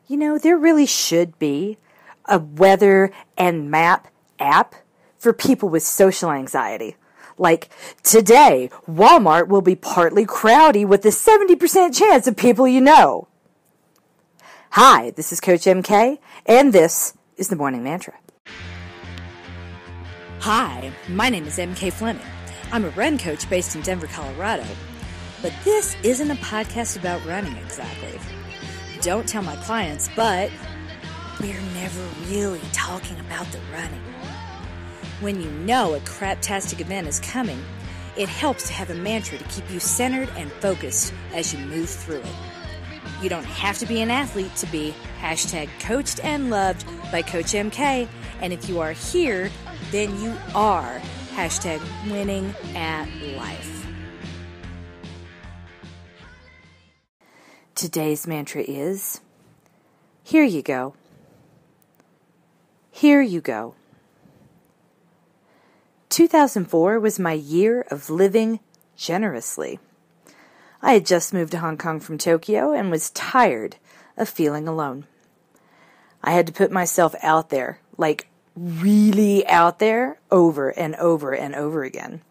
There really should be a weather and map app for people with social anxiety. Like, today, Walmart will be partly crowdy with a 70% chance of people you know. Hi, this is Coach MK, and this is the Morning Mantra. Hi, my name is MK Fleming. I'm a run coach based in Denver, Colorado. But this isn't a podcast about running exactly. Don't tell my clients, but we're never really talking about the running. When you know a craptastic event is coming, it helps to have a mantra to keep you centered and focused as you move through it. You don't have to be an athlete to be #coached and loved by Coach MK, and if you are here, then you are #winning at life. Today's mantra is, here you go. Here you go. 2004 was my year of living generously. I had just moved to Hong Kong from Tokyo and was tired of feeling alone. I had to put myself out there, like really out there, over and over and over again.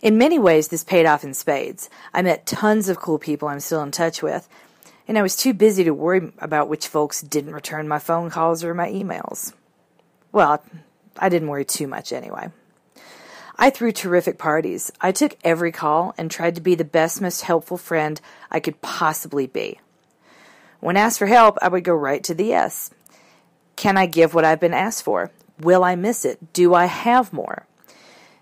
In many ways, this paid off in spades. I met tons of cool people I'm still in touch with, and I was too busy to worry about which folks didn't return my phone calls or my emails. Well, I didn't worry too much anyway. I threw terrific parties. I took every call and tried to be the best, most helpful friend I could possibly be. When asked for help, I would go right to the yes. Can I give what I've been asked for? Will I miss it? Do I have more?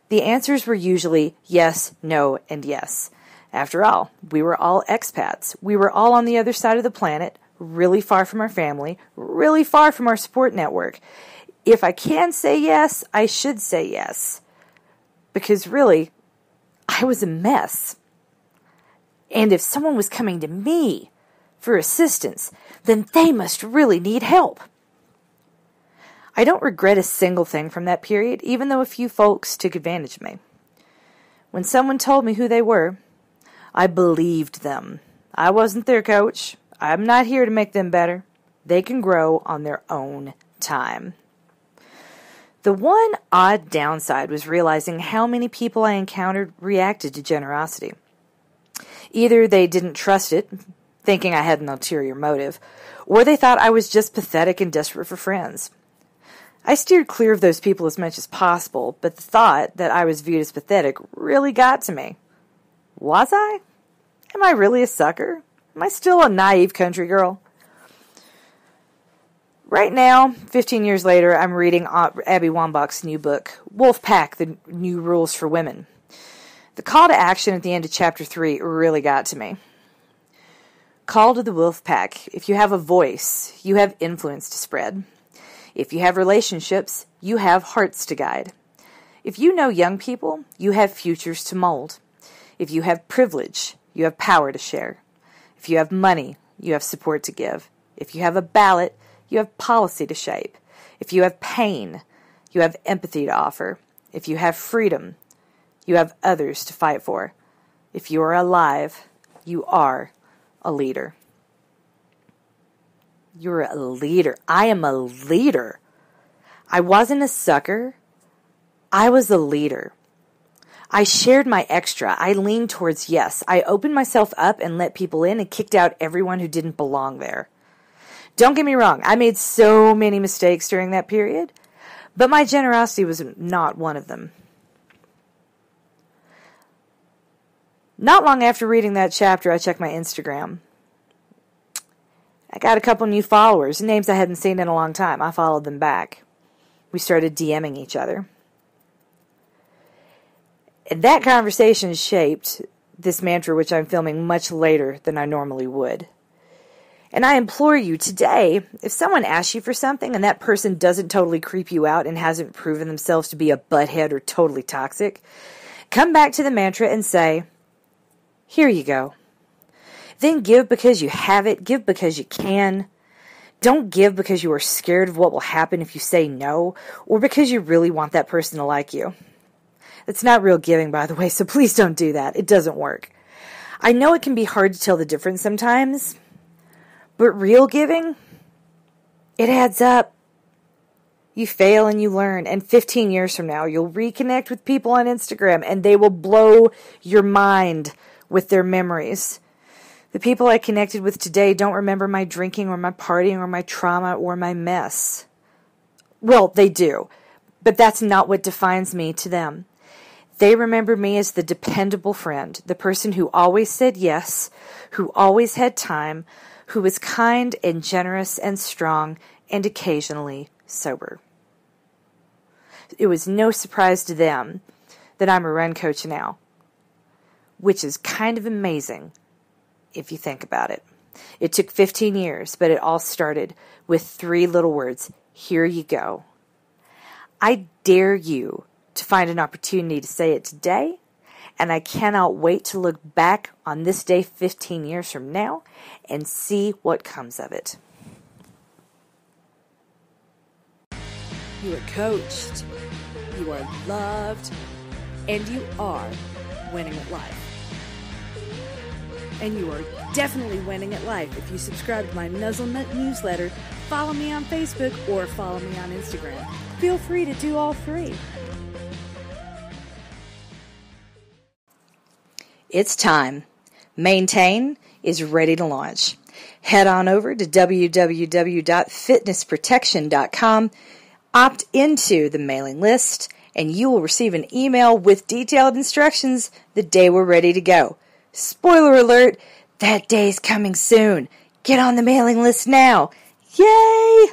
The answers were usually yes, no, and yes. After all, we were all expats. We were all on the other side of the planet, really far from our family, really far from our support network. If I can say yes, I should say yes. Because really, I was a mess. And if someone was coming to me for assistance, then they must really need help. I don't regret a single thing from that period, even though a few folks took advantage of me. When someone told me who they were, I believed them. I wasn't their coach. I'm not here to make them better. They can grow on their own time. The one odd downside was realizing how many people I encountered reacted to generosity. Either they didn't trust it, thinking I had an ulterior motive, or they thought I was just pathetic and desperate for friends. I steered clear of those people as much as possible, but the thought that I was viewed as pathetic really got to me. Was I? Am I really a sucker? Am I still a naive country girl? Right now, 15 years later, I'm reading Abby Wambach's new book, Wolfpack, The New Rules for Women. The call to action at the end of chapter 3 really got to me. Call to the Wolfpack. If you have a voice, you have influence to spread. If you have relationships, you have hearts to guide. If you know young people, you have futures to mold. If you have privilege, you have power to share. If you have money, you have support to give. If you have a ballot, you have policy to shape. If you have pain, you have empathy to offer. If you have freedom, you have others to fight for. If you are alive, you are a leader. You're a leader. I am a leader. I wasn't a sucker. I was a leader. I shared my extra. I leaned towards yes. I opened myself up and let people in and kicked out everyone who didn't belong there. Don't get me wrong, I made so many mistakes during that period, but my generosity was not one of them. Not long after reading that chapter, I checked my Instagram. I got a couple new followers, names I hadn't seen in a long time. I followed them back. We started DMing each other. And that conversation shaped this mantra, which I'm filming much later than I normally would. And I implore you today, if someone asks you for something and that person doesn't totally creep you out and hasn't proven themselves to be a butthead or totally toxic, come back to the mantra and say, here you go. Then give because you have it. Give because you can. Don't give because you are scared of what will happen if you say no, or because you really want that person to like you. It's not real giving, by the way, so please don't do that. It doesn't work. I know it can be hard to tell the difference sometimes, But real giving, it adds up. You fail and you learn, and 15 years from now, you'll reconnect with people on Instagram, and they will blow your mind with their memories. The people I connected with today don't remember my drinking or my partying or my trauma or my mess. Well, they do, but that's not what defines me to them. They remember me as the dependable friend, the person who always said yes, who always had time, who was kind and generous and strong and occasionally sober. It was no surprise to them that I'm a run coach now, which is kind of amazing if you think about it. It took 15 years, but it all started with 3 little words. Here you go. I dare you to find an opportunity to say it today, and I cannot wait to look back on this day 15 years from now and see what comes of it. You are coached, you are loved, and you are winning at life. And you are definitely winning at life if you subscribe to my Nuzzlenut newsletter, follow me on Facebook, or follow me on Instagram. Feel free to do all 3. It's time. Maintain is ready to launch. Head on over to www.fitnessprotection.com, opt into the mailing list, and you will receive an email with detailed instructions the day we're ready to go. Spoiler alert, that day's coming soon. Get on the mailing list now. Yay!